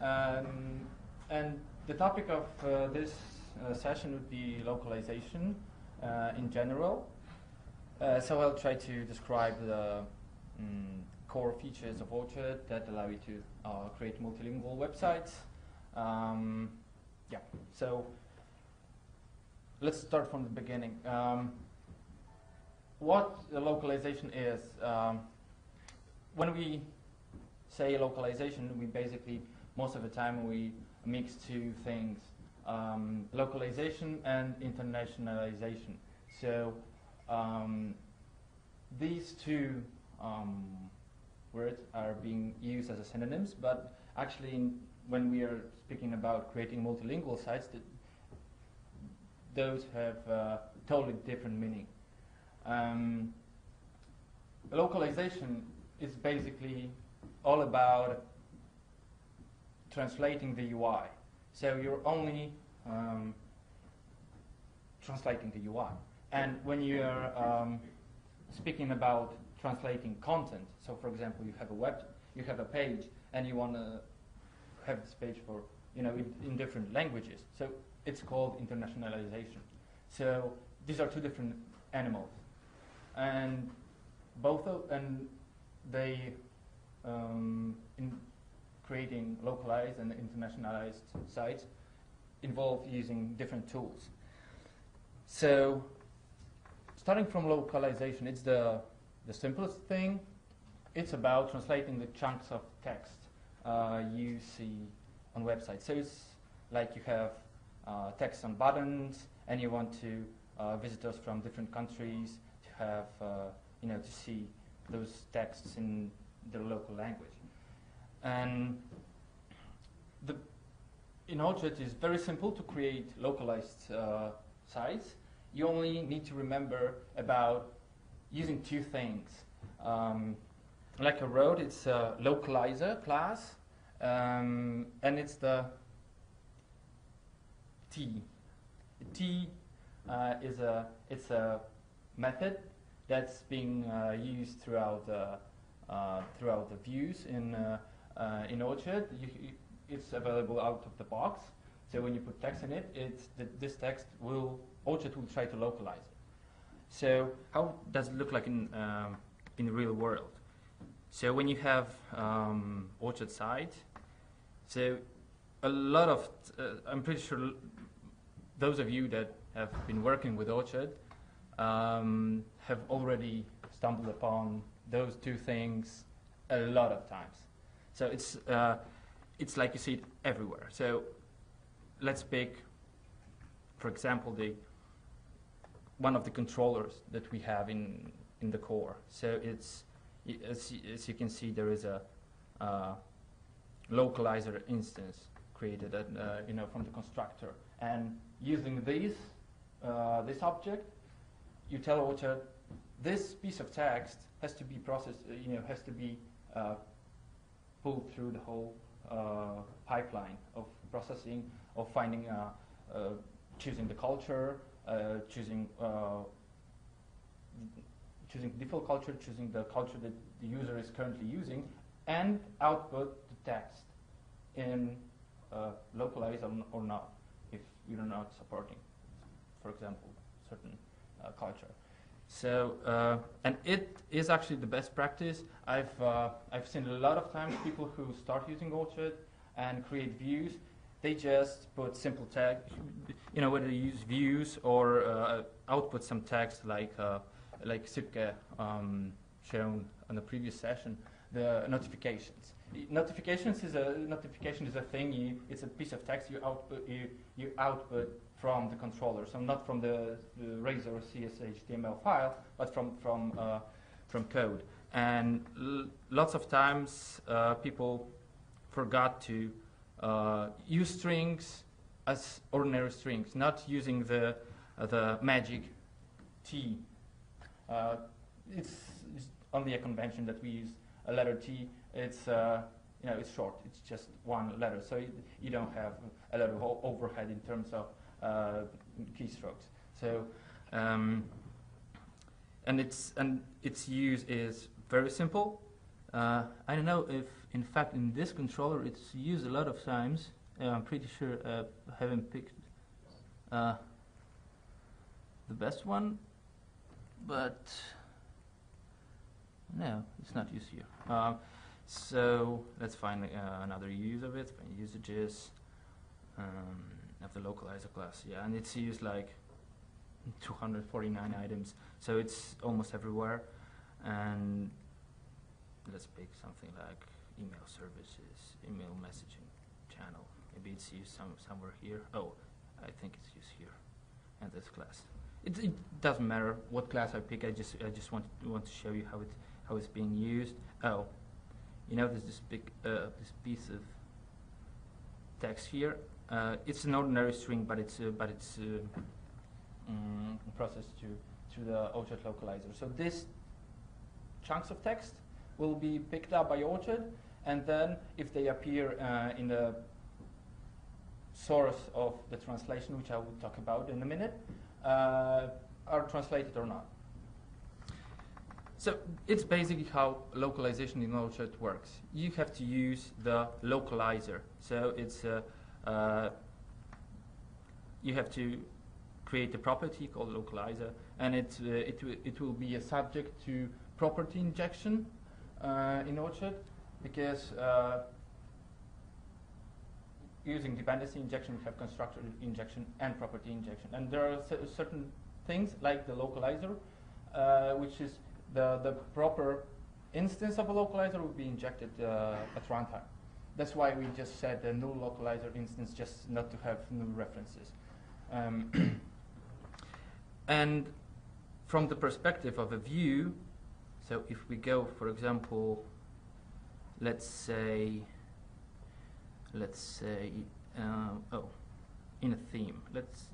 And the topic of this session would be localization in general. So I'll try to describe the core features of Orchard that allow you to create multilingual websites. Yeah, so let's start from the beginning. What the localization is, when we say localization, we basically, most of the time, we mix two things, localization and internationalization. So these two words are being used as synonyms, but actually when we are speaking about creating multilingual sites, those have totally different meaning. Localization is basically all about translating the UI. So you're only translating the UI. And when you're speaking about translating content, so for example, you have a page, and you want to have this page for, in different languages. So it's called internationalization. So these are two different animals, and they in creating localized and internationalized sites involve using different tools. So starting from localization, it's the simplest thing. It's about translating the chunks of text you see on websites. So it's like you have text on buttons, and you want to visitors from different countries to have to see those texts in their local language. And in Orchard, it's very simple to create localized sites. You only need to remember about using two things. Like I wrote, it's a localizer class, and it's the T. T is a method that's being used throughout the views in Orchard. It's available out of the box. So when you put text in it, this text Orchard will try to localize it. So how does it look like in the real world? So when you have Orchard site, so a lot of I'm pretty sure those of you that have been working with Orchard have already stumbled upon those two things a lot of times. So it's like you see it everywhere. So let's pick, for example, one of the controllers that we have in the core. So it's as you can see, there is a localizer instance created from the constructor, and using this object, you tell Orchard this piece of text has to be processed, has to be pulled through the whole pipeline of processing, of finding, choosing the culture, choosing default culture, choosing the culture that the user is currently using, and output the text in localize or not, if you're not supporting, for example, certain culture. So, and it is actually the best practice. I've seen a lot of times people who start using Orchard and create views, they just put simple text, whether they use views or output some text like Sipke shown on the previous session, the notifications. Notification is a thing. It's a piece of text you output from the controller, so not from the Razor CSS/HTML file, but from code. And lots of times people forgot to use strings as ordinary strings, not using the magic T. It's only a convention that we use a letter T. It's it's short. It's just one letter, so you don't have a lot of overhead in terms of keystrokes. So and its use is very simple. I don't know if, in fact, in this controller it's used a lot of times. I'm pretty sure I haven't picked the best one, but no, it's not used here. So let's find another use of it. Find usages of the localizer class. Yeah, and it's used like 249 items, so it's almost everywhere. And let's pick something like email services, email messaging channel. Maybe it's used somewhere here. Oh, I think it's used here, and this class. It doesn't matter what class I pick. I just want to show you how it's being used. Oh, you know, there's this big this piece of text here. It's an ordinary string, but it's processed through the Widget localizer. So this chunks of text will be picked up by Widget, and then if they appear in the source of the translation, which I will talk about in a minute, are translated or not. So it's basically how localization in Widget works. You have to use the localizer. So it's you have to create a property called localizer, and it will be a subject to property injection in Widget, because using dependency injection, we have constructor injection and property injection. And there are certain things like the localizer, which is the proper instance of a localizer will be injected at runtime. That's why we just said the null localizer instance, just not to have null references. And from the perspective of a view, so if we go, for example, let's say, oh, in a theme,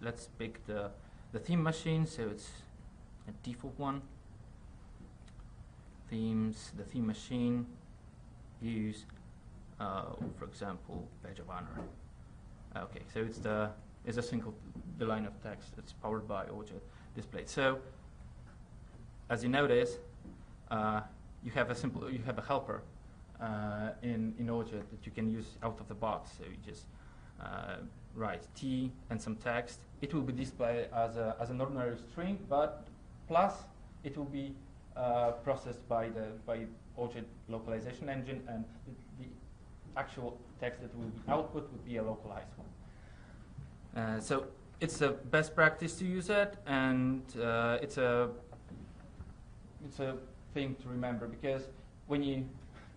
let's pick the theme machine. So it's a default one. Themes, the theme machine, views, for example, badge of honor. Okay, so it's the line of text that's powered by Widget displayed. So as you notice, you have a helper in Widget that you can use out of the box. So you just write T and some text. It will be displayed as an ordinary string, but plus it will be processed by Widget localization engine, and the actual text that will be output would be a localized one. So it's a best practice to use it, and it's a thing to remember, because when you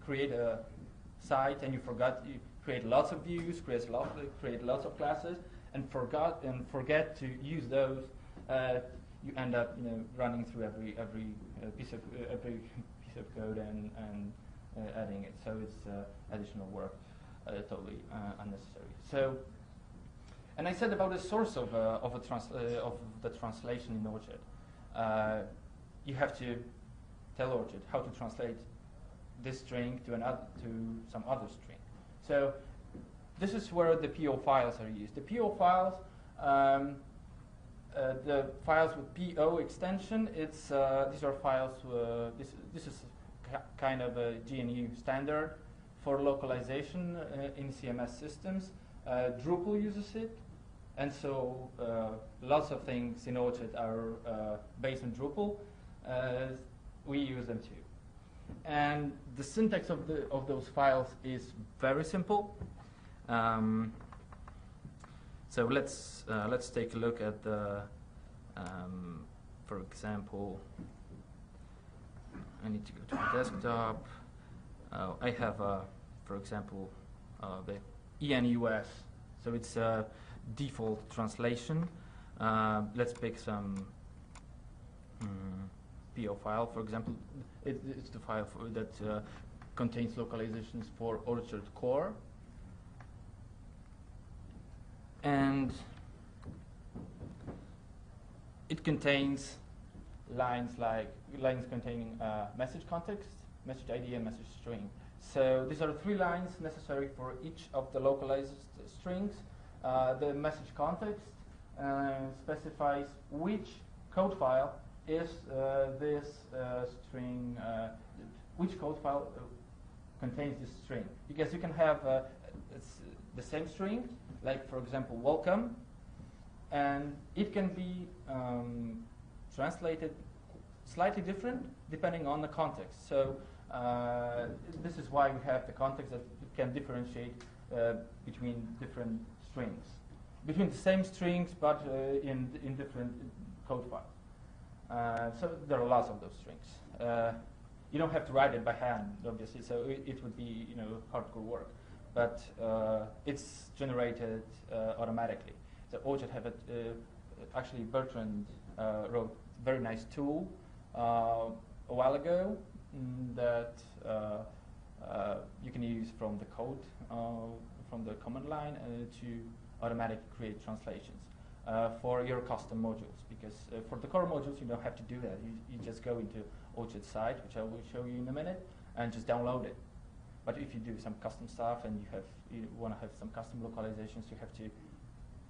create a site and you create lots of views, create lots of classes, and forget to use those, you end up running through every piece of code and adding it. So it's additional work, totally unnecessary. So, and I said about the source of the translation in Widget. You have to tell Widget how to translate this string to some other string. So this is where the PO files are used. The PO files, the files with PO extension, these are files. This is kind of a GNU standard for localization in CMS systems. Drupal uses it, and so lots of things in Widget are based on Drupal. We use them too. And the syntax of those files is very simple. So let's take a look at the, for example, I need to go to the desktop. I have, for example, the ENUS. So it's a default translation. Let's pick some PO file, for example. It's the file that contains localizations for Widget core. And it contains lines containing message context, message ID, and message string. So these are 3 lines necessary for each of the localized strings. The message context specifies which code file is this string, which code file contains this string, because you can have it's the same string, like for example welcome, and it can be translated slightly different depending on the context. So this is why we have the context that can differentiate between different strings, between the same strings but in different code files. So there are lots of those strings. You don't have to write it by hand, obviously, so it would be hardcore work, but it's generated automatically. So Widget have it. Actually, Bertrand wrote a very nice tool a while ago that you can use from the code, from the command line, to automatically create translations for your custom modules. Because for the core modules, you don't have to do that. You just go into Widget site, which I will show you in a minute, and just download it. But if you do some custom stuff and you want to have some custom localizations, you have to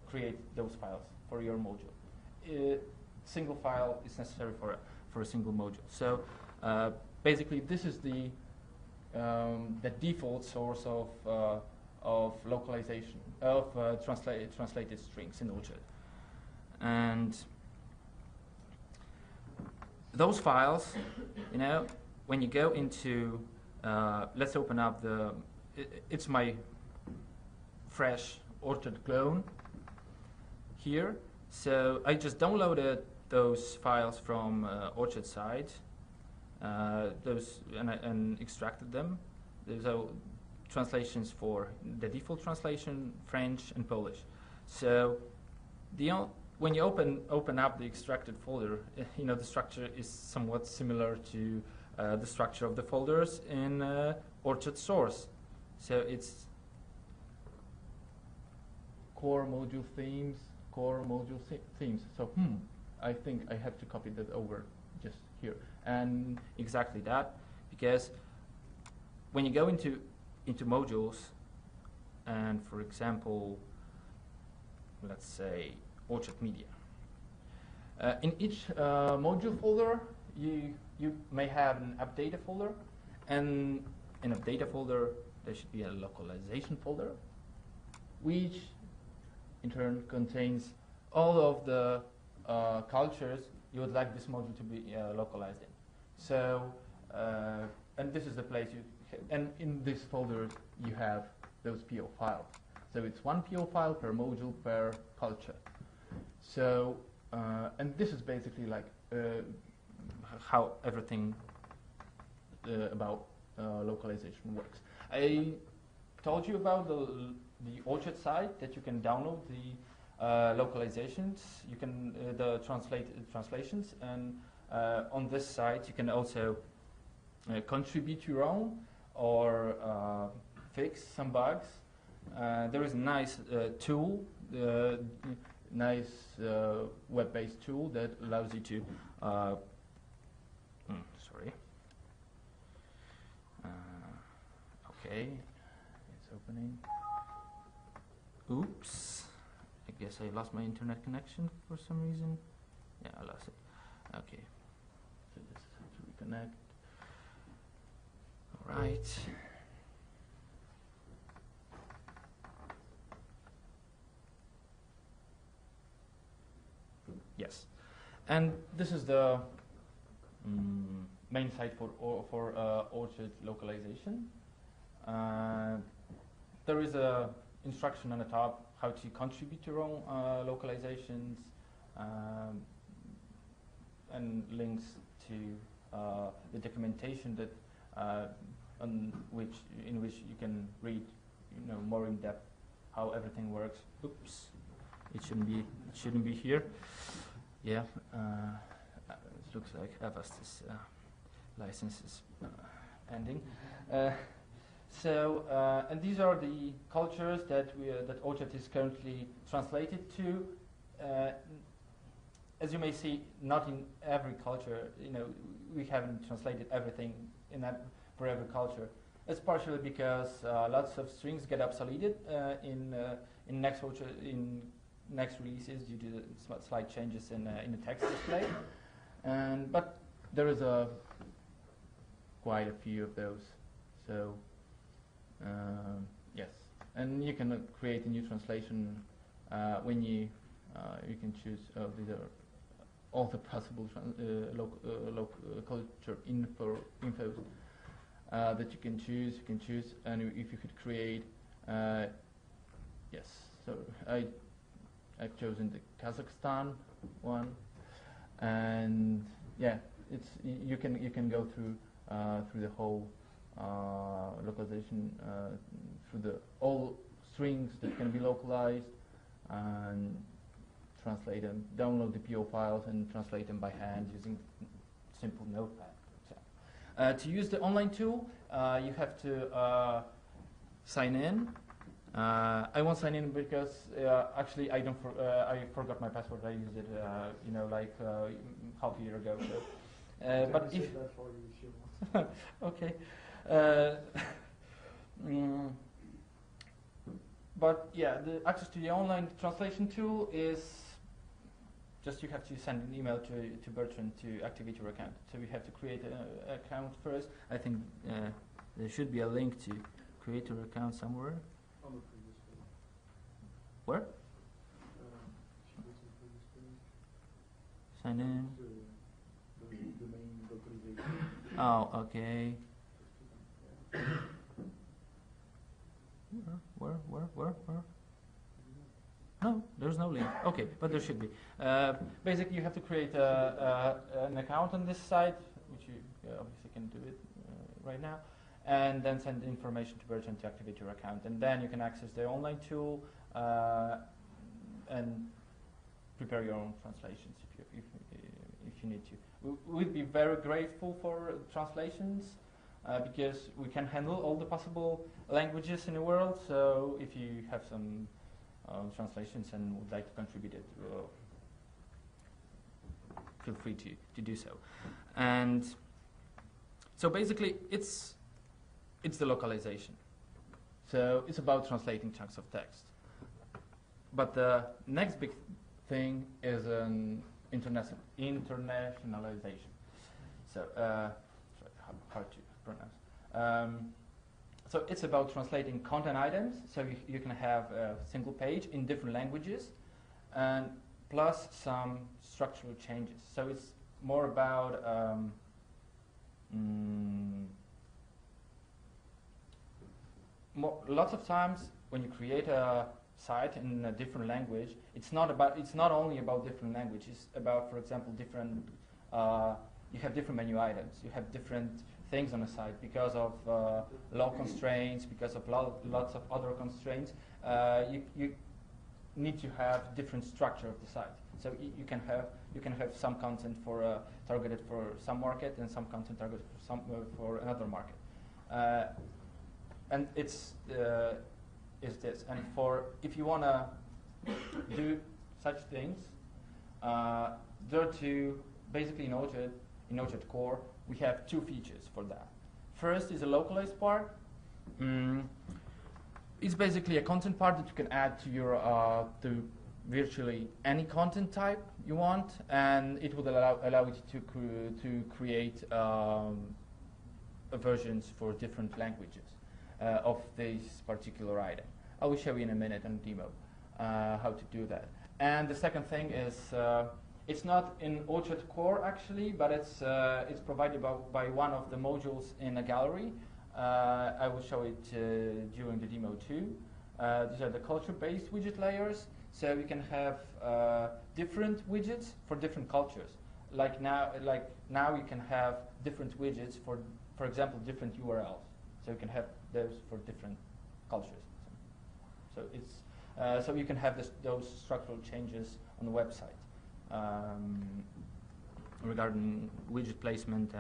create those files for your module. Single file is necessary for a single module. So basically, this is the default source of localization of translated strings in Widget. And those files, when you go into, let's open up it's my fresh Orchard clone here. So I just downloaded those files from Orchard site, and extracted them. There's translations for the default translation, French and Polish. So when you open up the extracted folder, the structure is somewhat similar to the structure of the folders in Orchard source. So it's core module themes, core module themes. So I think I have to copy that over just here. And exactly that, because when you go into modules, and for example, let's say Orchard Media. In each module folder, you may have an app data folder, and in a data folder, there should be a localization folder, which in turn contains all of the cultures you would like this module to be localized in. So, and this is the place and in this folder you have those PO files. So it's one PO file per module per culture. So, and this is basically like how everything about localization works. I told you about the Orchard site that you can download the localizations. You can the translations, and on this site you can also contribute your own or fix some bugs. There is a nice tool, nice web-based tool that allows you to. Sorry. Okay, it's opening. Oops. I guess I lost my internet connection for some reason. Yeah, I lost it. Okay. So this is how to reconnect. All right. Yes. And this is the main site for Orchard localization. There is a instruction on the top how to contribute your own localizations, and links to the documentation that in which you can read, more in depth how everything works. Oops, it shouldn't be here. Yeah, it looks like Avast's license is ending. And these are the cultures that Orchard is currently translated to. As you may see, not in every culture, we haven't translated everything for every culture. It's partially because lots of strings get obsoleted in next releases due to the slight changes in the text display. But there is quite a few of those. So Yes, and you can create a new translation when you can choose these are all the possible culture infos that you can choose. You can choose, and if you could create, yes. So I've chosen the Kazakhstan one, and yeah, it's you can go through the whole localization through the all strings that can be localized and translate them, download the PO files and translate them by hand using simple notepad, for example. To use the online tool, you have to sign in. I won't sign in because actually I don't. I forgot my password. I used it, like half a year ago. So. But if that for you if you want. Okay. But yeah, the access to the online translation tool is just you have to send an email to Bertrand to activate your account. So you have to create an account first. I think there should be a link to create your account somewhere. On the previous page. Where? Sign in. The main localization. Oh, okay. Where? No, there's no link. Okay, but there should be. Basically, you have to create an account on this site, which you obviously can do it right now, and then send the information to Bertrand to activate your account. And then you can access the online tool and prepare your own translations if you need to. We'd be very grateful for translations because we can handle all the possible languages in the world. So if you have some translations and would like to contribute it, feel free to do so. And so basically it's the localization. So it's about translating chunks of text. But the next big thing is an internationalization. So hard to pronounce. So it's about translating content items. So you can have a single page in different languages, and plus some structural changes. So it's more about lots of times when you create a site in a different language, it's not only about different languages. It's about, for example, different. You have different menu items. You have different things on the site because of law constraints, because of lots of other constraints. You need to have different structure of the site. So you can have some content for targeted for some market and some content targeted for for another market. And it's this. And if you wanna do such things, there are two basically in Widget core. We have two features for that. First is a localized part. It's basically a content part that you can add to your to virtually any content type you want, and it would allow you to create versions for different languages of this particular item. I will show you in a minute on demo how to do that. And the second thing is it's not in Widget core actually, but it's provided by one of the modules in a gallery. I will show it during the demo too. These are the culture-based widget layers, so you can have different widgets for different cultures. Like now you can have different widgets for example, different URLs. So you can have those for different cultures. So it's so you can have those structural changes on the website. Regarding widget placement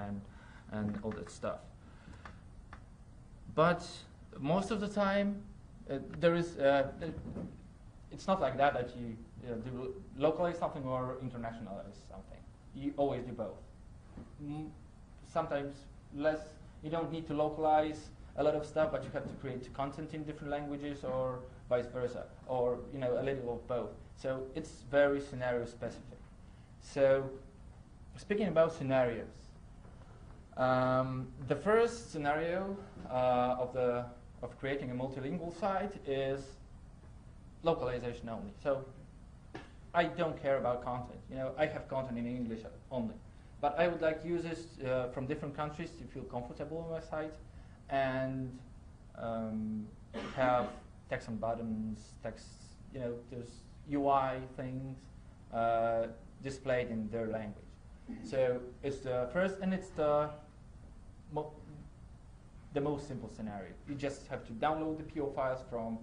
and all that stuff. But most of the time, there is it's not like that you do localize something or internationalize something. You always do both. Sometimes less. You don't need to localize a lot of stuff, but you have to create content in different languages, or vice versa, or a little of both. So it's very scenario specific. So speaking about scenarios, the first scenario of the of creating a multilingual site is localization only. So I don't care about content. I have content in English only, but I would like users from different countries to feel comfortable on my site and have text on buttons, there's UI things displayed in their language. So it's the first, and it's the most simple scenario. You just have to download the PO files from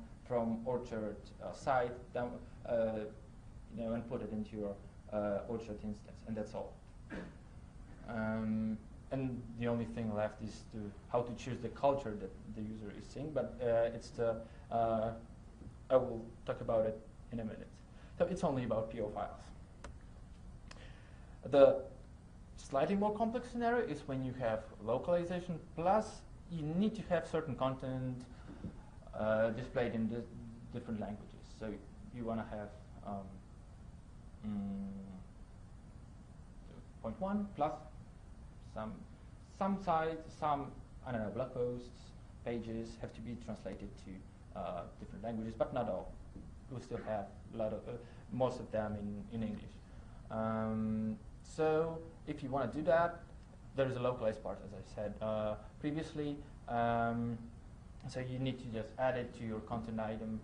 Orchard site, and put it into your Orchard instance, and that's all. And the only thing left is how to choose the culture that the user is seeing, but I will talk about it in a minute. So it's only about PO files. The slightly more complex scenario is when you have localization plus you need to have certain content displayed in different languages. So you want to have point 1 plus some sites, blog posts, pages have to be translated to different languages, but not all. We still have a lot of most of them in English. So if you want to do that, there is a localized part, as I said previously. So you need to just add it to your content item,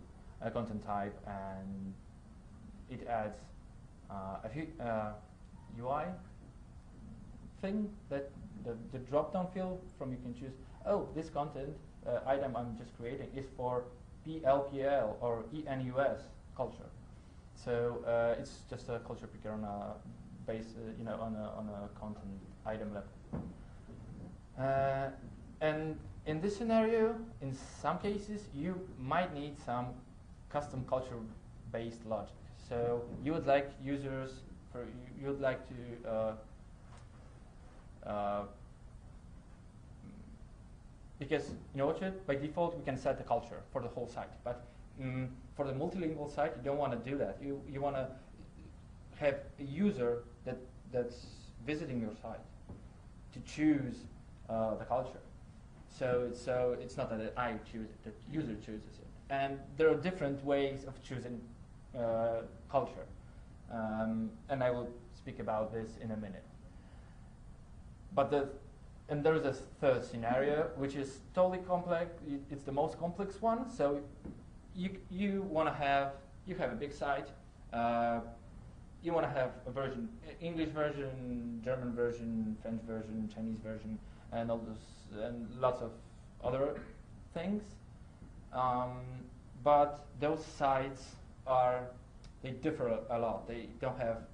content type, and it adds a few UI thing that the drop-down field from you can choose. Oh, this content item I'm just creating is for PLPL or ENUS culture. So it's just a culture picker on a base, on a content item level. And in this scenario, in some cases, you might need some custom culture-based logic. So you would like users, you would like to, because in Orchard, by default, we can set the culture for the whole site. But for the multilingual site, you don't want to do that. You want to have a user that's visiting your site to choose the culture. So it's not that I choose it, the user chooses it. And there are different ways of choosing culture. And I will speak about this in a minute. But there is a third scenario, which is totally complex. It's the most complex one. So you have a big site. You want to have a version, English version, German version, French version, Chinese version, and all those, and lots of other things. But those sites they differ a lot. They don't have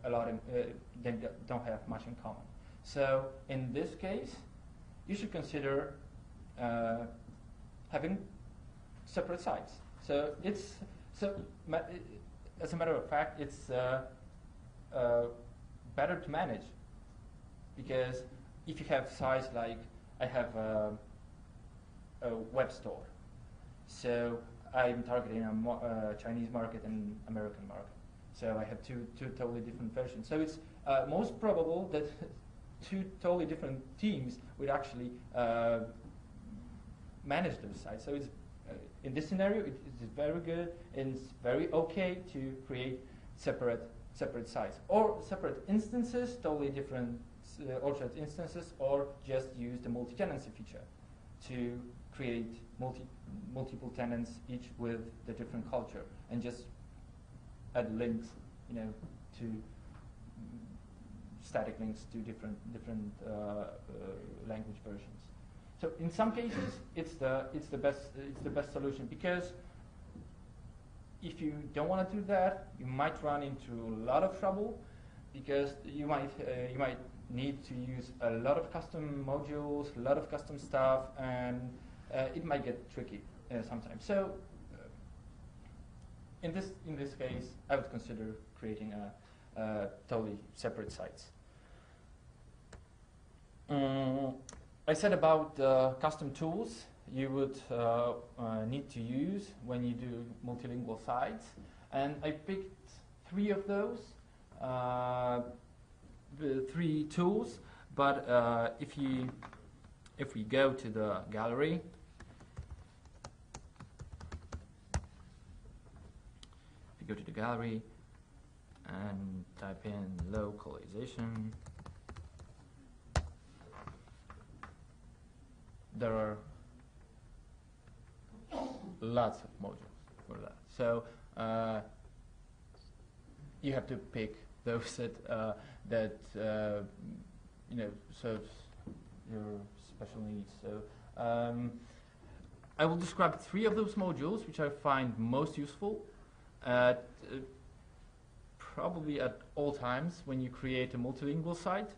they don't have much in common. So in this case, you should consider having separate sites. So as a matter of fact, it's better to manage, because if you have sites like I have a web store, so I'm targeting a Chinese market and American market. So I have two totally different versions. So it's most probable that two totally different teams would actually manage those sites. So it's in this scenario, it is very good and it's very okay to create separate sites or separate instances, totally different Orchard instances, or just use the multi-tenancy feature to create multiple tenants, each with the different culture, and just add links, to static links to different language versions. So in some cases, it's the best solution, because if you don't want to do that, you might run into a lot of trouble, because you might need to use a lot of custom modules, a lot of custom stuff, and it might get tricky sometimes. So in this case, I would consider creating a totally separate sites. I said about custom tools you would need to use when you do multilingual sites, and I picked 3 of those, the 3 tools. But if we go to the gallery, you go to the gallery and type in localization, there are lots of modules for that. So you have to pick those that serves your special needs. So I will describe 3 of those modules which I find most useful probably at all times when you create a multilingual site.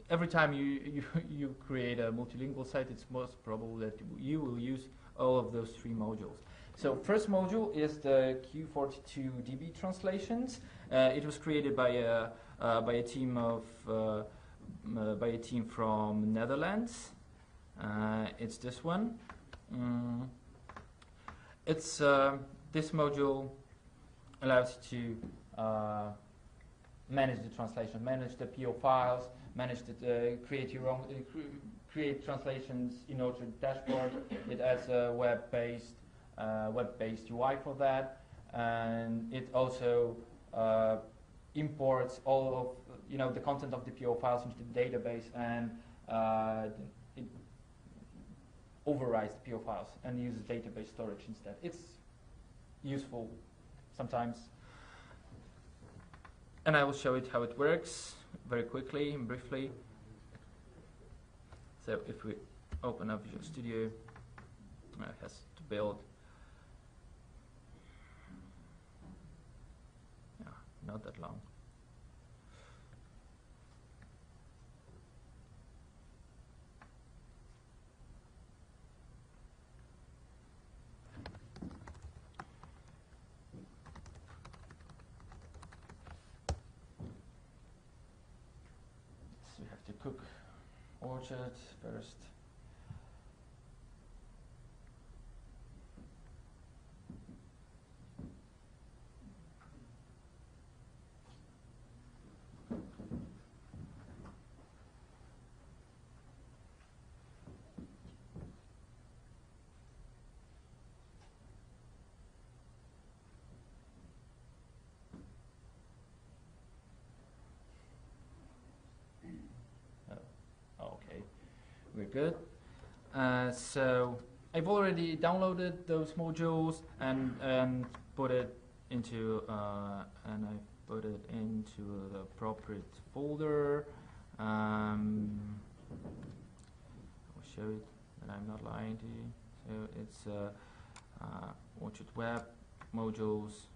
Every time you create a multilingual site, it's most probable that you will use all of those 3 modules. So first module is the Q42DB translations. It was created by a team from Netherlands. It's this one. This module allows you to manage the translation, manage the PO files, manage the create your own create translations in Orchard dashboard. It has a web-based UI for that, and it also imports all of the content of the PO files into the database, and it overrides the PO files and uses database storage instead. It's useful sometimes, and I will show it how it works very quickly and briefly. So if we open up Visual Studio, it has to build. Yeah, not that long. So you have to cook Orchard first. Okay, we're good. So I've already downloaded those modules and put it into the appropriate folder. I'll show it that I'm not lying to you. So it's Orchard Web modules,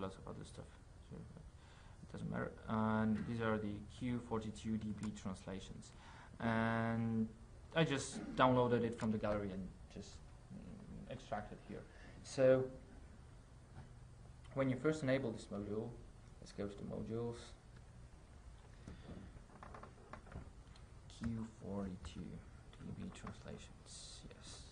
lots of other stuff. So it doesn't matter. And these are the Q42DB translations. And I just downloaded it from the gallery and just extracted here. So when you first enable this module, let's go to the modules. Q42DB translations, yes.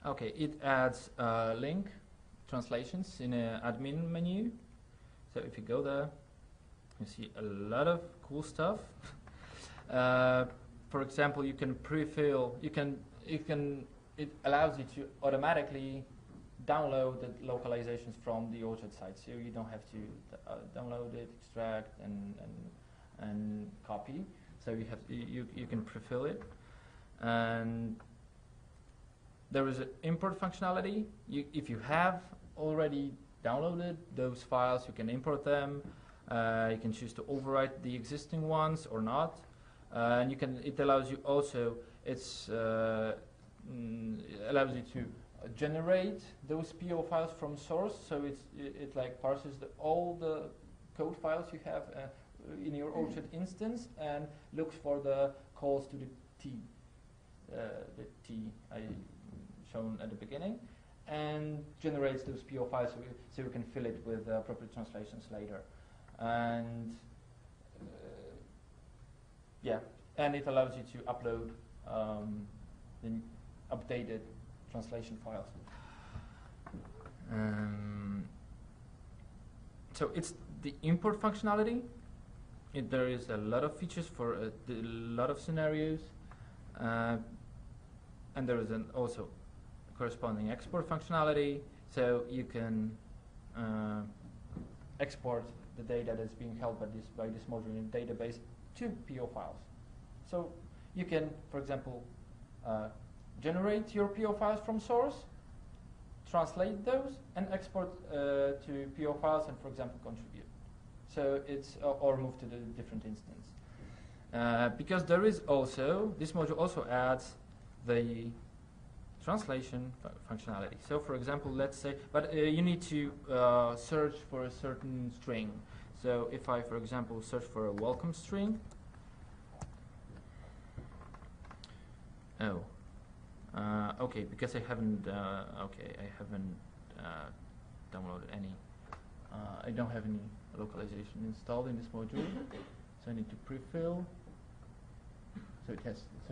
Okay, it adds link translations in an admin menu. So if you go there, you see a lot of cool stuff. For example, you can pre-fill. It allows you to automatically download the localizations from the Orchard site, so you don't have to download it, extract, and copy. So you can pre-fill it, and there is an import functionality. If you have already downloaded those files, you can import them. You can choose to overwrite the existing ones or not. And it allows you also, it allows you to generate those PO files from source. So it like parses all the code files you have in your Orchard instance and looks for the calls to the T I shown at the beginning, and generates those PO files so you can fill it with appropriate translations later. And and it allows you to upload the updated translation files. So it's the import functionality. There is a lot of features for a lot of scenarios, and there is also corresponding export functionality. So you can export the data that's being held by this module in the database to PO files. So you can, for example, generate your PO files from source, translate those, and export to PO files, and, for example, contribute. So it's or move to the different instance. Because there is also, this module also adds the translation functionality. So, for example, let's say, but you need to search for a certain string. So if I, for example, search for a welcome string, okay, because I haven't, downloaded any, I don't have any localization installed in this module, so I need to pre-fill. So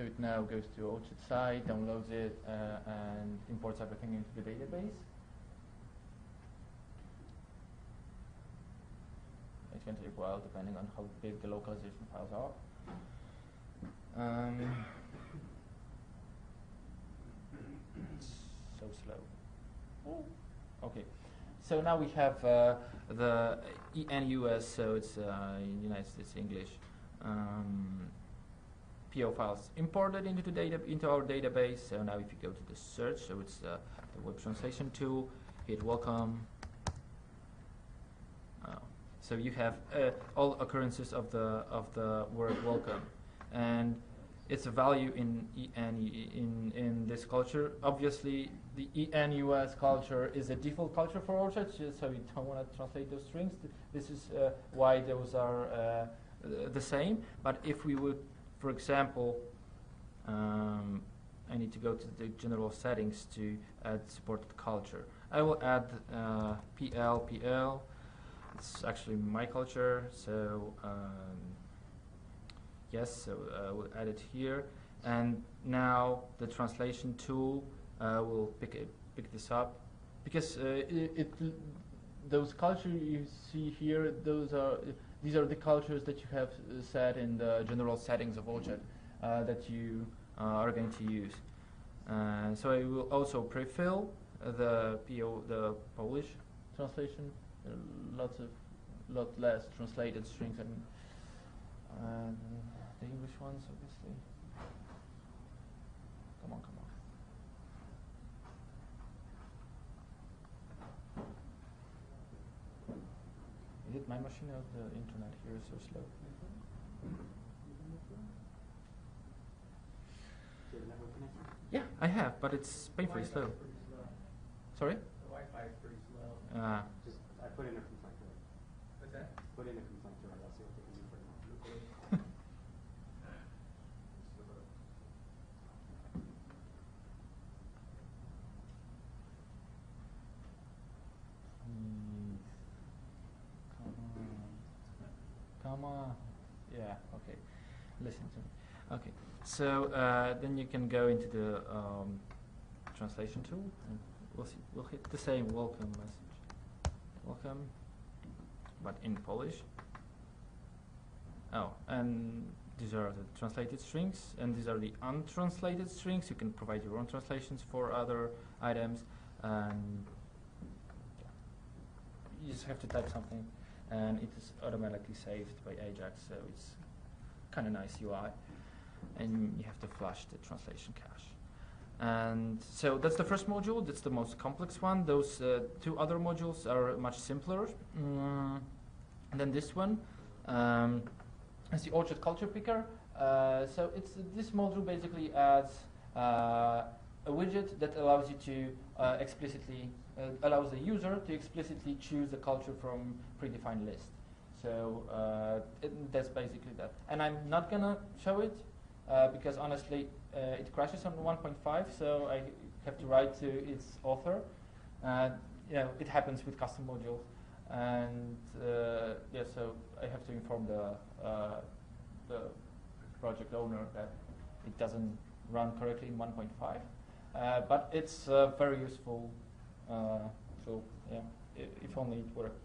it now goes to Widget site, downloads it, and imports everything into the database. It's going to take a while, depending on how big the localization files are. So slow. Okay, so now we have the ENUS, so it's United States English. PO files imported into our database. So now if you go to the search, so it's the web translation tool, hit welcome. So you have all occurrences of the word welcome, and it's a value in this culture. Obviously, the ENUS culture is a default culture for Widget, so you don't want to translate those strings. This is why those are the same. But if we would, for example, I need to go to the general settings to add supported culture. I will add PL. It's actually my culture, so yes, so we'll add it here. And now the translation tool will pick this up, because those cultures you see here, these are the cultures that you have set in the general settings of Widget that you are going to use. So I will also pre-fill the Polish translation. Lot less translated strings than the English ones, obviously. Come on. Is it my machine or the internet here is so slow? Yeah, I have, but it's painfully slow. Sorry? The Wi-Fi is pretty slow. Ah. I put in a conflictor. What's that? Put in a conflictor. I'll see what they can do for now. Come on. Yeah, okay. Listen to me. Okay, so then you can go into the translation tool, and we'll see. We'll hit the same welcome message. Welcome, but in Polish. Oh, and these are the translated strings, and these are the untranslated strings. You can provide your own translations for other items, and you just have to type something, and it is automatically saved by Ajax, so it's kind of nice UI. And you have to flush the translation cache. And so that's the first module. That's the most complex one. Those two other modules are much simpler than this one. It's the Widget culture picker. So this module basically adds a widget that allows you to explicitly allows the user to explicitly choose a culture from predefined list. So that's basically that. And I'm not gonna show it because honestly it crashes on 1.5, so I have to write to its author. It happens with custom modules, and so I have to inform the project owner that it doesn't run correctly in 1.5. But it's very useful. So yeah, if only it worked.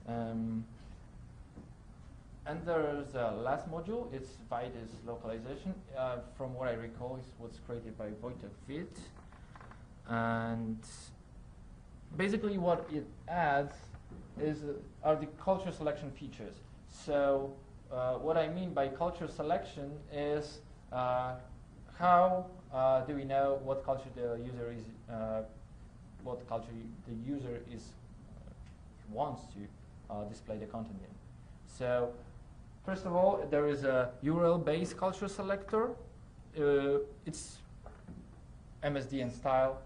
And there's a last module, it's Widget localization. From what I recall, it was created by Piotr. And basically what it adds are the culture selection features. So what I mean by culture selection is how do we know what culture the user is, wants to display the content in. So first of all, there is a URL-based culture selector. It's MSD and style.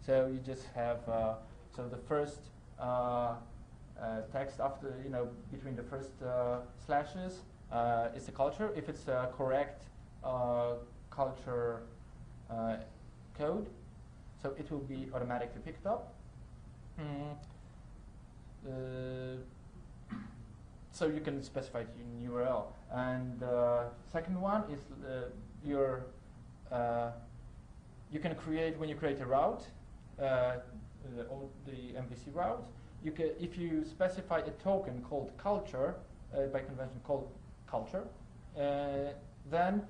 So you just have so the first text after between the first slashes is the culture. If it's a correct culture code, so it will be automatically picked up. So you can specify it in URL. And the second one is you can create, when you create a route, the MVC route, if you specify a token called culture, by convention called culture, then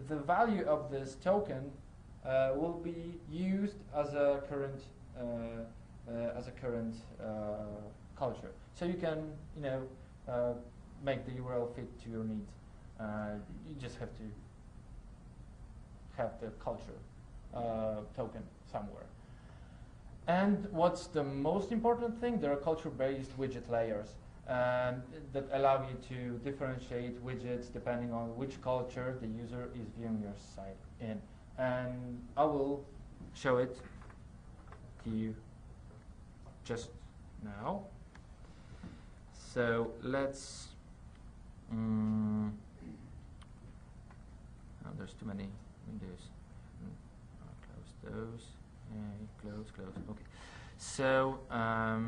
the value of this token will be used as a current culture. So you can make the URL fit to your needs. You just have to have the culture token somewhere. And what's the most important thing? There are culture-based widget layers that allow you to differentiate widgets depending on which culture the user is viewing your site in. And I will show it to you just now. So let's. Oh, there's too many windows. Close those. Close. Okay. So I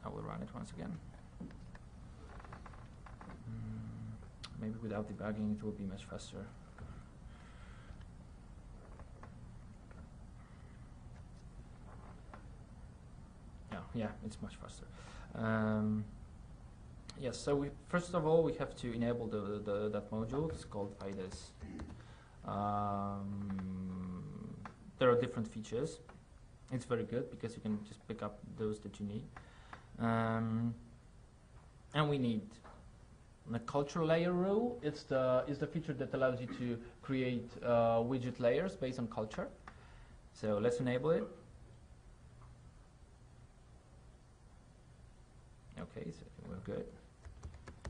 will run it once again. Maybe without debugging, it will be much faster. Yeah, it's much faster. Yes, so first of all, we have to enable that module. It's called Widget. There are different features. It's very good because you can just pick up those that you need. And we need the culture layer rule. It's the feature that allows you to create widget layers based on culture. So let's enable it. Okay, so we're good.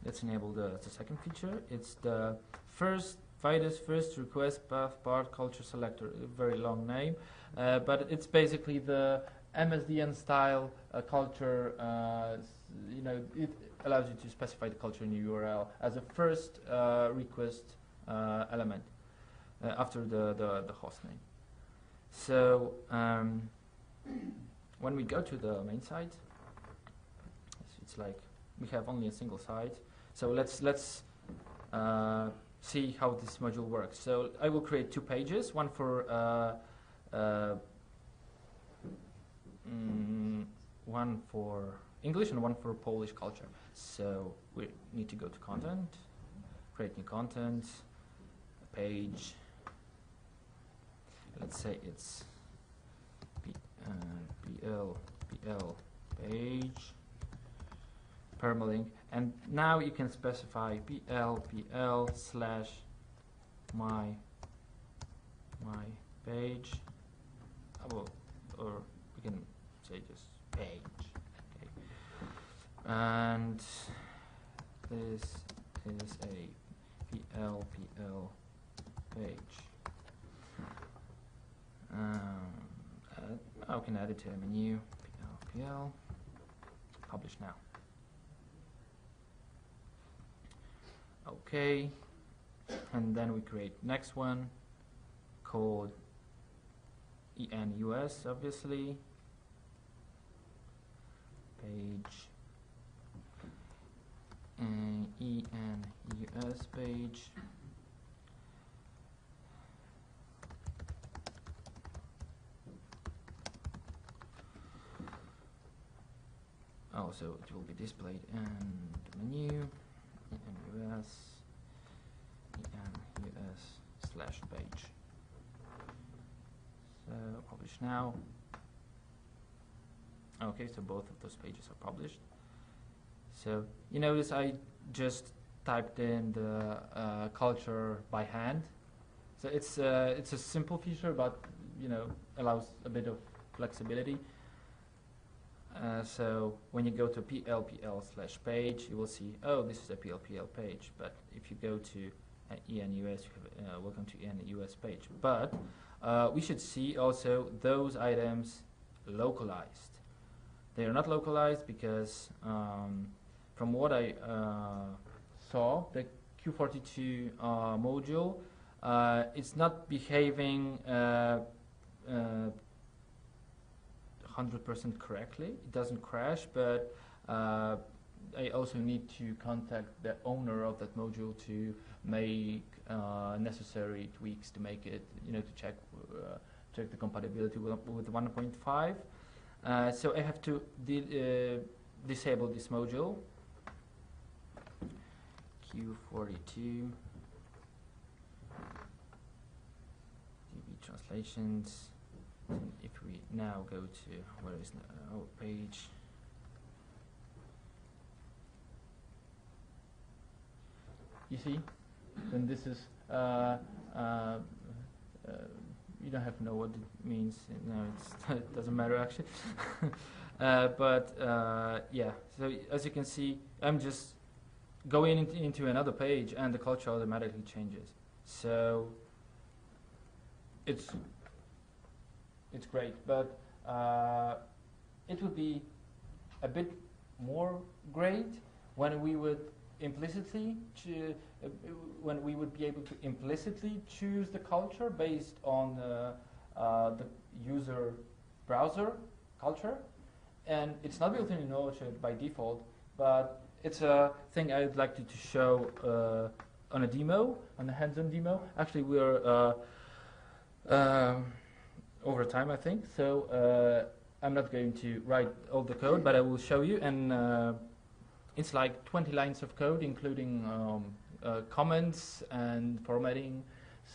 Let's enable the second feature. It's the Widget's first request path part culture selector. A very long name, but it's basically the MSDN style culture. It allows you to specify the culture in the URL as a first request element after the host name. So when we go to the main site, it's like we have only a single site. So let's see how this module works. So I will create 2 pages, one for English and one for Polish culture. So we need to go to content, create new content, a page. Let's say it's PL page, permalink, and now you can specify PL slash my page, or we can say just page. Okay. And this is a PL page. I can add it to a menu. PL publish now. Okay, and then we create next one called ENUS, obviously. Page ENUS page. also it will be displayed in the menu, enus/page. So publish now. Okay, so both of those pages are published. So you notice I just typed in the culture by hand. So it's a simple feature, but allows a bit of flexibility. So when you go to plpl/page, you will see, oh, this is a plpl page. But if you go to enus, you have welcome to enus page. But we should see also those items localized. They are not localized because from what I saw, the Q42 module, it's not behaving 100% correctly. It doesn't crash, but I also need to contact the owner of that module to make necessary tweaks to make it, to check the compatibility with 1.5. So I have to disable this module. Q42 DB translations. And if we now go to where is our page, you see, then this is you don't have to know what it means. No, it doesn't matter actually. But yeah, so as you can see, I'm just going into another page and the culture automatically changes. So it's great, but it would be a bit more great when we would implicitly when we would be able to implicitly choose the culture based on the user browser culture. And it's not built in Widget by default, but it's a thing I would like to show on a demo, on a hands-on demo. Actually, we're over time, I think. So I'm not going to write all the code, but I will show you. And it's like 20 lines of code, including comments and formatting.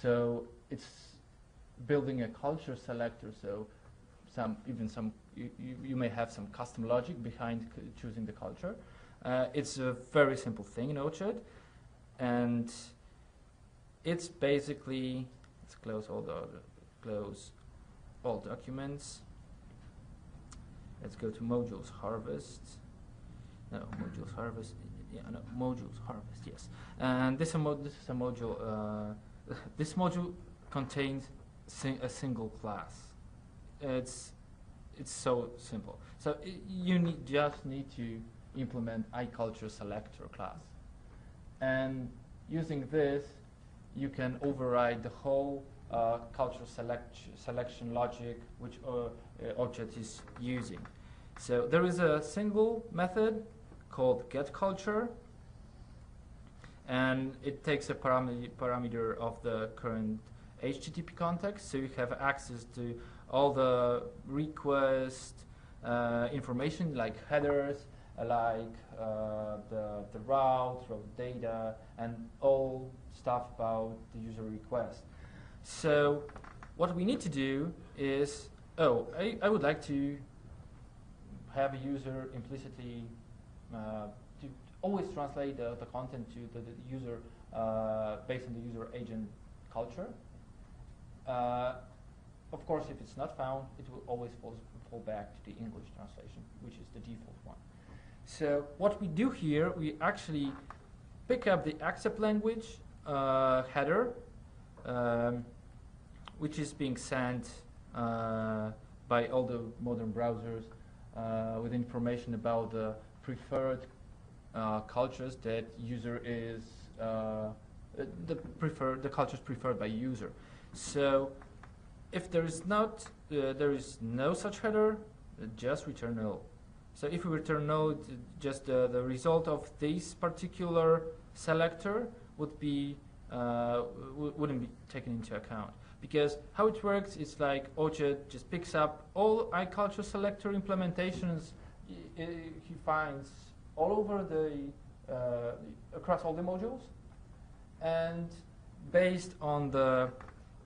So it's building a culture selector. So you may have some custom logic behind choosing the culture. It's a very simple thing in Widget, and it's basically, let's close all documents. Let's go to modules harvest. No, modules harvest. Yeah, no, modules harvest. Yes, and this is a module. This module contains a single class. It's so simple. So you just need to implement iCulture selector class, and using this, you can override the whole culture selection logic which Widget is using. So there is a single method called getCulture, and it takes a parameter of the current HTTP context, so you have access to all the request information like headers, like the route, data, and all stuff about the user request. So what we need to do is, I would like to have a user implicitly to always translate the content to the user based on the user agent culture. Of course, if it's not found, it will always fall back to the English translation, which is the default one. So what we do here, we actually pick up the accept language header, which is being sent by all the modern browsers with information about the preferred cultures that user is the cultures preferred by user. So if there is no such header, just return null. So if we return null, just the result of this particular selector wouldn't be taken into account. Because how it works is like Widget just picks up all iCulture selector implementations he finds all over across all the modules, and based on the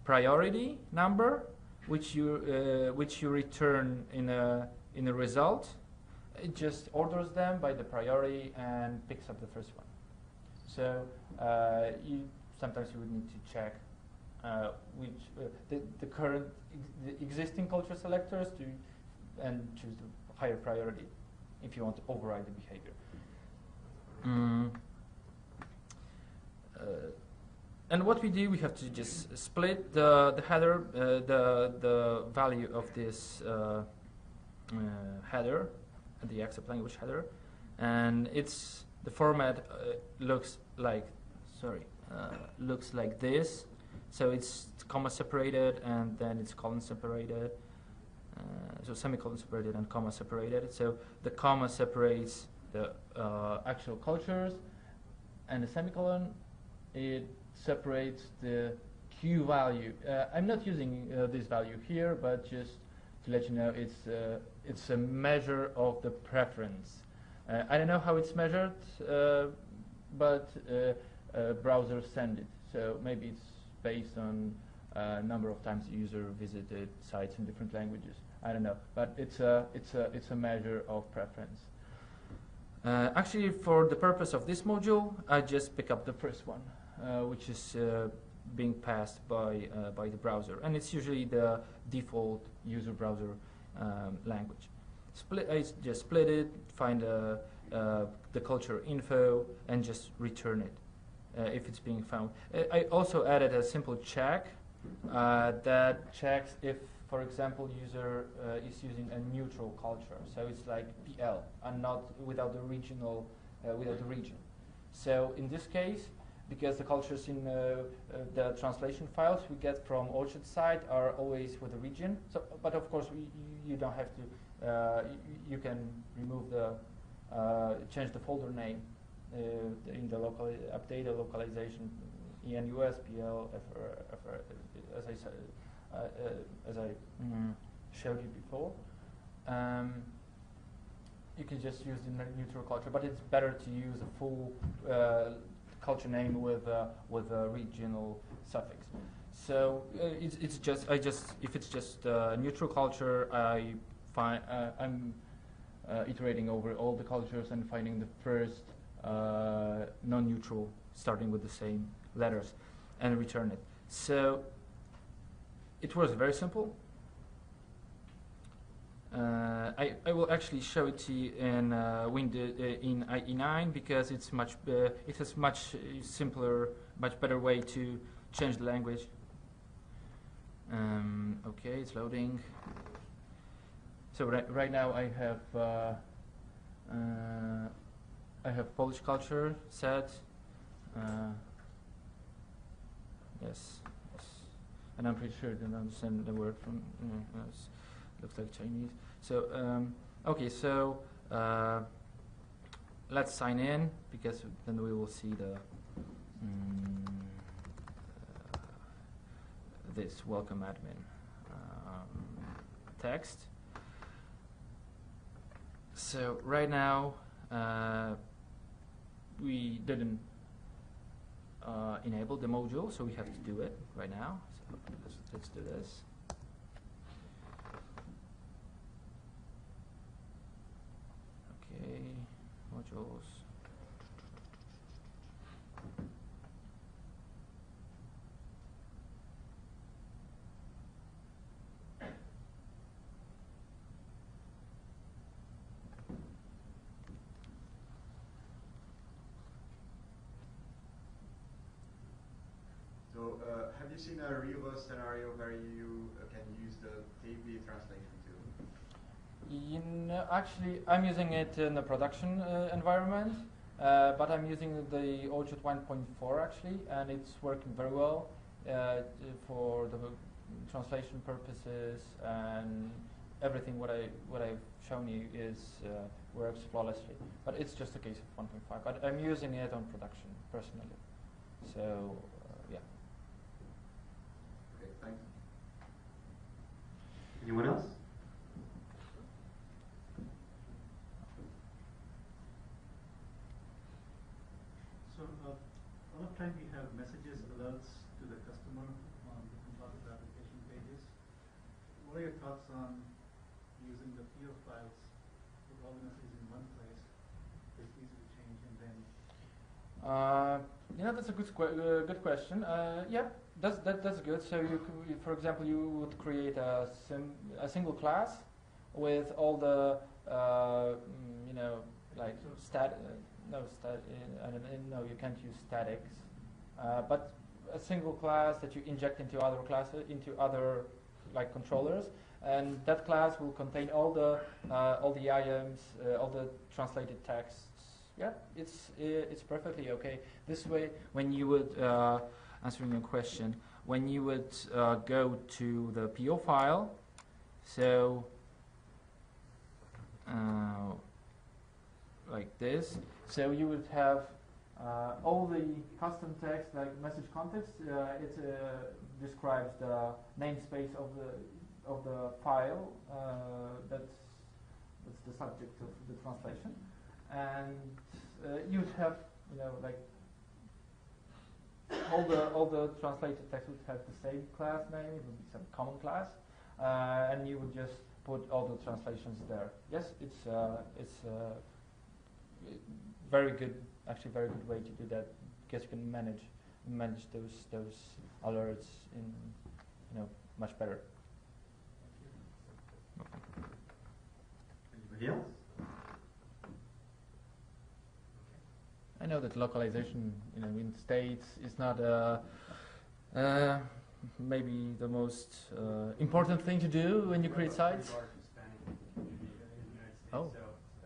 priority number which you return in a result, it just orders them by the priority and picks up the first one. So sometimes you would need to check the current the existing culture selectors and choose the higher priority if you want to override the behavior. And what we do, we have to just split the header, the value of this header, the accept language header, and the format looks like this. So it's comma separated, and then it's colon separated. So semicolon separated and comma separated. So the comma separates the actual cultures, and the semicolon, it separates the Q value. I'm not using this value here, but just to let you know, it's a measure of the preference. I don't know how it's measured, but browsers send it. So maybe it's based on number of times the user visited sites in different languages. I don't know, but it's a measure of preference. Actually, for the purpose of this module, I just pick up the first one, which is being passed by the browser, and it's usually the default user browser language. I just split it, find the culture info, and just return it if it's being found. I also added a simple check that checks if, for example, user is using a neutral culture, so it's like PL and not without the regional, without the region. So in this case, because the cultures in the translation files we get from Orchard side are always with the region. So, but of course, you don't have to. You can remove the change the folder name in the update the localization ENUS PL FR, as I said. As I showed you before, you can just use the neutral culture, but it's better to use a full culture name with a regional suffix. So it's just if it's just neutral culture, I'm iterating over all the cultures and finding the first non-neutral starting with the same letters and return it. So it was very simple. I will actually show it to you in in IE9 because it's it has much simpler, much better way to change the language. Okay, it's loading. So right now I have Polish culture set. Yes. And I'm pretty sure they don't understand the word from looks like Chinese. So okay, so let's sign in because then we will see the this welcome admin text. So right now we didn't enable the module, so we have to do it right now. So let's do this. Okay, modules. So, have you seen a real scenario where you can use the table translation tool? Actually, I'm using it in a production environment, but I'm using the Orchard 1.4 actually, and it's working very well for the translation purposes, and everything what I've shown you is works flawlessly. But it's just a case of 1.5. But I'm using it on production personally. So yeah. Okay, thanks. Anyone else? of time we have messages alerts to the customer on different parts of the application pages. What are your thoughts on using the PO files, put all the messages in one place, it's easy to change, and then yeah, that's a good question. Yeah, that's good. So for example, you would create a single class with all the like no, you can't use statics, but a single class that you inject into other classes, into other like controllers, and that class will contain all the items, all the translated texts. Yeah, it's perfectly okay. This way, when you would answering your question, when you would go to the PO file, so like this, so you would have all the custom text, like message context. It describes the namespace of the file. That's the subject of the translation, and you'd have like all the translated text would have the same class name. It would be some common class, and you would just put all the translations there. Yes, it's very good. Actually, very good way to do that, because you can manage those alerts in much better. Anybody else? I know that localization, in States is not maybe the most important thing to do when you create sites. Oh. So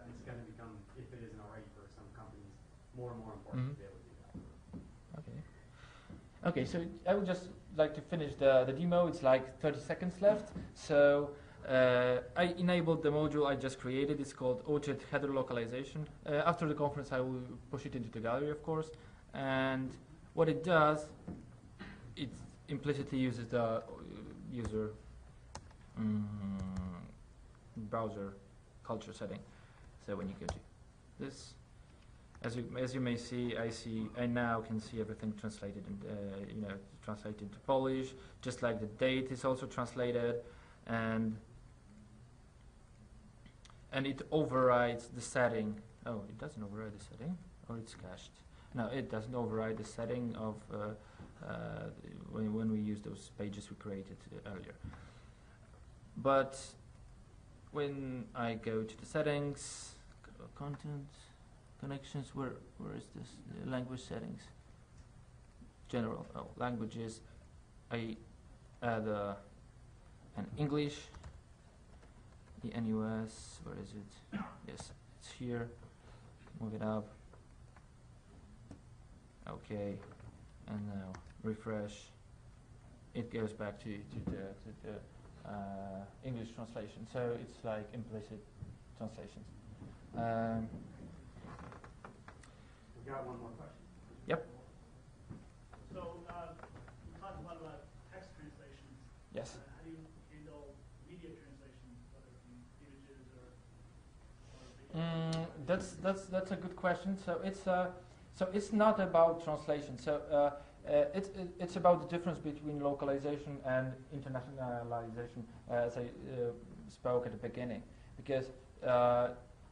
it's going to become, if it isn't already for some companies, more and more important to be able to do that. Okay. Okay, so I would just like to finish the demo. It's like 30 seconds left. So I enabled the module I just created. It's called Widget Header Localization. After the conference, I will push it into the gallery, of course. And what it does, it implicitly uses the user browser culture setting. So when you go to this, as you may see, I now can see everything translated and translated into Polish. Just like the date is also translated, and it overrides the setting. Oh, it doesn't override the setting, or it's cached. No, it doesn't override the setting of when we use those pages we created earlier. But when I go to the settings, content, connections, where is this? The language settings. General, languages. I add an English. The NUS, where is it? Yes, it's here. Move it up. Okay, and now refresh. It goes back to the English translation. So it's like implicit translations. We've got one more question. Yep. So you talked about text translations. Yes. How do you handle media translations, whether it be images or That's a good question. So it's not about translation. So it's about the difference between localization and internationalization, as I spoke at the beginning. Because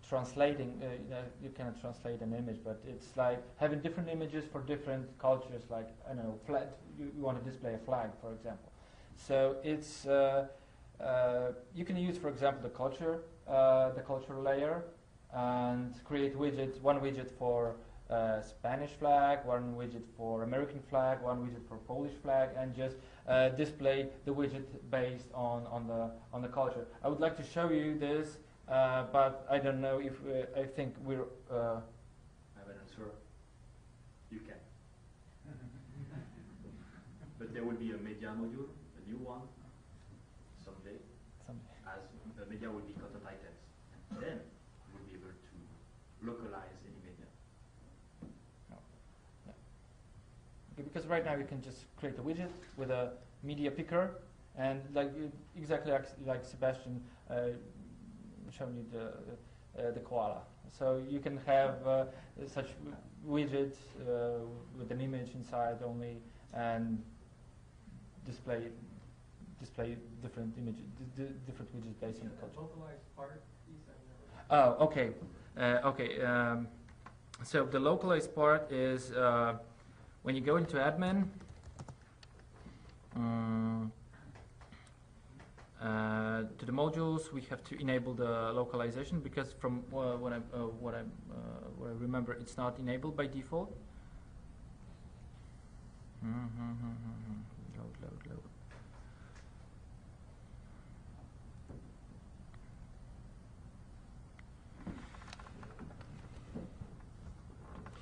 translating, you cannot translate an image, but it's like having different images for different cultures. Like you want to display a flag, for example. So it's you can use, for example, the culture layer, and create one widget for Spanish flag, one widget for American flag, one widget for Polish flag, and just display the widget based on the culture. I would like to show you this, but I don't know if I think we're. I have an answer. You can. But there will be a media module, a new one, someday. As the media will be content items. And then we'll be able to localize any media. Okay, because right now you can just create a widget with a media picker, and exactly like Sebastian shown you the koala. So you can have such widget with an image inside only, and display different images, different widgets based on the culture. Localized part piece Oh, okay, okay. So the localized part is when you go into admin. To the modules, we have to enable the localization because from what I remember, it's not enabled by default. Load.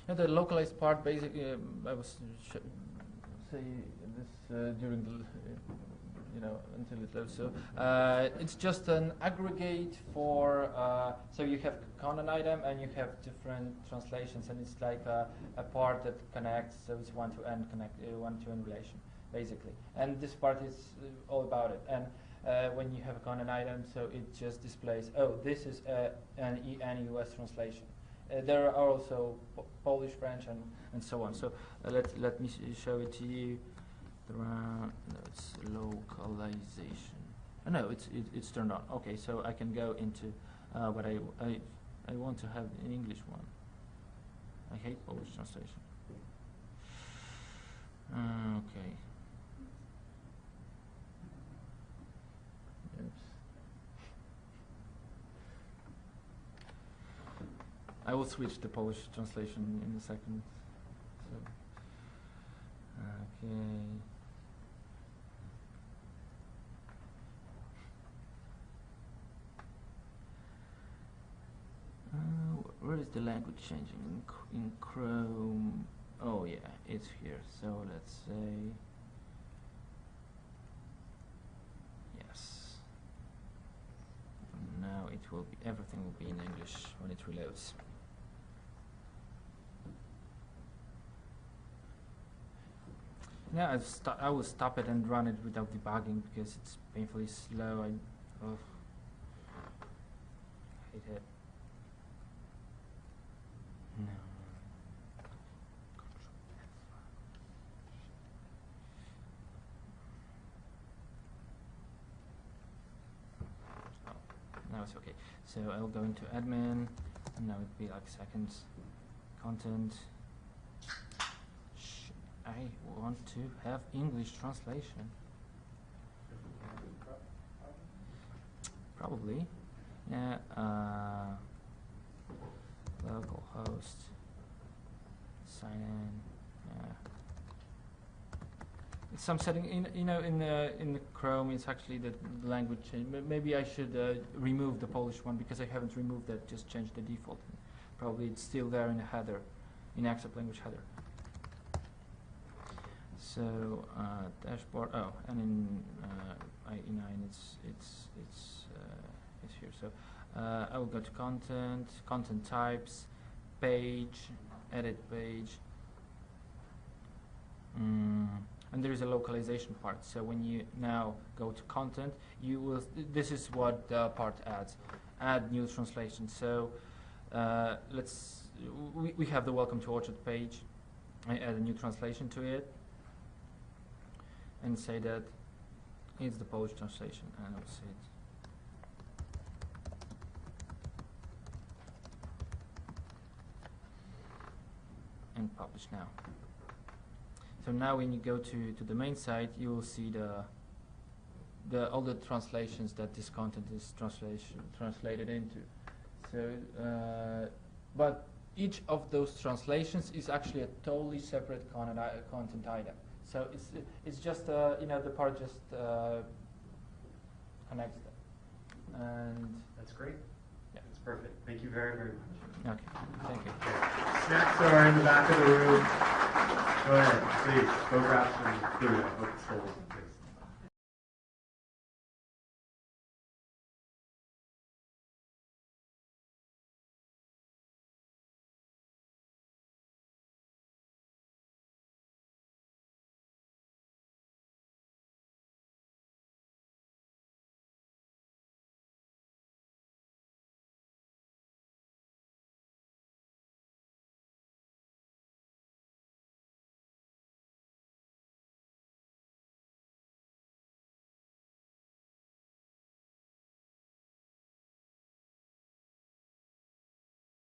Yeah, the localized part, basically, I was saying this during the. Until it loads. So it's just an aggregate for. So you have content item and you have different translations, and it's like a part that connects. So it's one-to-end one-to-end relation, basically. And this part is all about it. And when you have a content item, so it just displays. Oh, this is an US translation. There are also Polish, French, and so on. So let me show it to you. No, it's localization. Oh, no, it's turned on. Okay, so I can go into what I want to have an English one. I hate Polish translation. Okay. Oops. I will switch the Polish translation in a second. So, okay. Where is the language changing in Chrome? Oh yeah, it's here. So let's say yes. Now it will be, everything will be in English when it reloads. Yeah, I will stop it and run it without debugging because it's painfully slow. I hate it. No. Oh, now it's okay. So I'll go into admin, and now it'll be like seconds. Content. I want to have English translation. Probably. Yeah. Localhost. Sign in. Yeah. Some setting in the Chrome. It's actually the language change. Maybe I should remove the Polish one because I haven't removed that. Just change the default. Probably it's still there in the header, in accept language header. So dashboard. Oh, and in IE9 it's here. So I will go to content types, page, edit page, and there is a localization part. So when you now go to content, you will. This is what the part adds. Add new translation. So we have the welcome to Orchard page. I add a new translation to it. And say that it's the Polish translation, and I'll say it. And publish now. So now when you go to the main site, you will see all the translations that this content is translated into. So, but each of those translations is actually a totally separate content item. So it's just the part just connects them, and that's great. Yeah, that's perfect. Thank you very, very much. Okay, thank you. Snacks are in the back of the room. Go ahead, please. Go grab some food. I hope it's full.